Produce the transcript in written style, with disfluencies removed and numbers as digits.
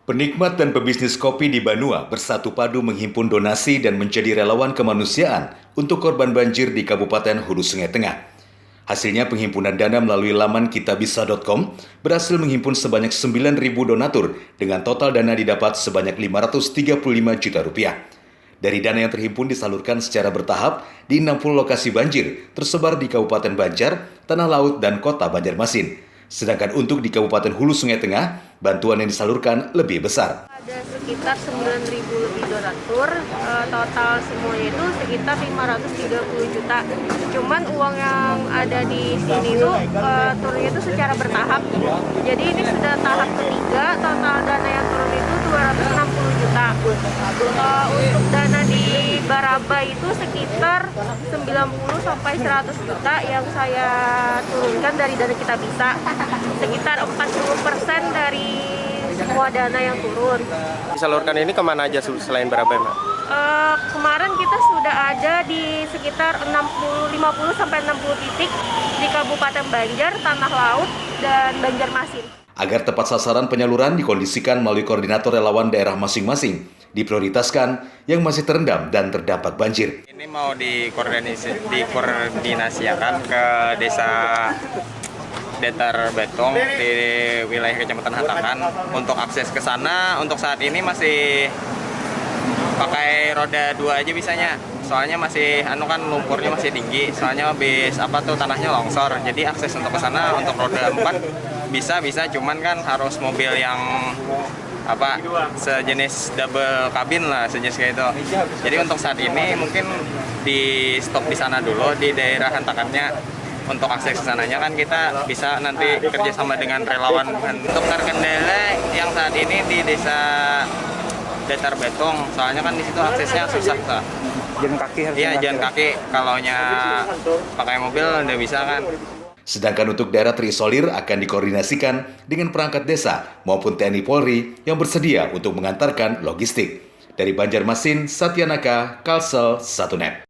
Penikmat dan pebisnis kopi di Banua bersatu padu menghimpun donasi dan menjadi relawan kemanusiaan untuk korban banjir di Kabupaten Hulu Sungai Tengah. Hasilnya penghimpunan dana melalui laman kitabisa.com berhasil menghimpun sebanyak 9.000 donatur dengan total dana didapat sebanyak 535 juta rupiah. Dari dana yang terhimpun disalurkan secara bertahap di 60 lokasi banjir tersebar di Kabupaten Banjar, Tanah Laut, dan Kota Banjarmasin. Sedangkan untuk di Kabupaten Hulu Sungai Tengah, bantuan yang disalurkan lebih besar. Ada sekitar 9.000 lebih donatur, total semuanya itu sekitar 530 juta. Cuman uang yang ada di sini itu turunnya itu secara bertahap. Jadi ini sudah tahap ketiga, total dana yang turun itu 260 juta. Untuk dana di Baraba itu sekitar 90 sampai 100 juta yang saya turunkan dari dana Kitabisa. Sekitar 40% dari semua dana yang turun. Disalurkan ini kemana aja selain Baraba, Mbak? Kemarin kita sudah ada di sekitar 50 sampai 60 titik di Kabupaten Banjar, Tanah Laut, dan Banjarmasin. Agar tepat sasaran penyaluran dikondisikan melalui koordinator relawan daerah masing-masing, diprioritaskan yang masih terendam dan terdampak banjir. Ini mau dikoordinasikan ke desa Datar Betong di wilayah Kecamatan Hatakan. Untuk akses ke sana untuk saat ini masih pakai roda 2 aja bisanya. Soalnya masih lumpurnya masih tinggi. Soalnya habis tanahnya longsor. Jadi akses untuk ke sana untuk roda 4 bisa cuman kan harus mobil yang sejenis double kabin lah, sejenis kayak itu. Jadi untuk saat ini mungkin di stop di sana dulu di daerah Hentakannya. Untuk akses ke sananya kan kita bisa nanti kerjasama dengan relawan. Untuk terkendala yang saat ini di desa Datar Betong, soalnya kan di situ aksesnya susah, Kak. Jalan kaki harus. Iya, jalan kaki. Kalaunya pakai mobil udah bisa kan. Sedangkan untuk daerah terisolir akan dikoordinasikan dengan perangkat desa maupun TNI Polri yang bersedia untuk mengantarkan logistik. Dari Banjarmasin, Satyanaka, Kalsel, 1net.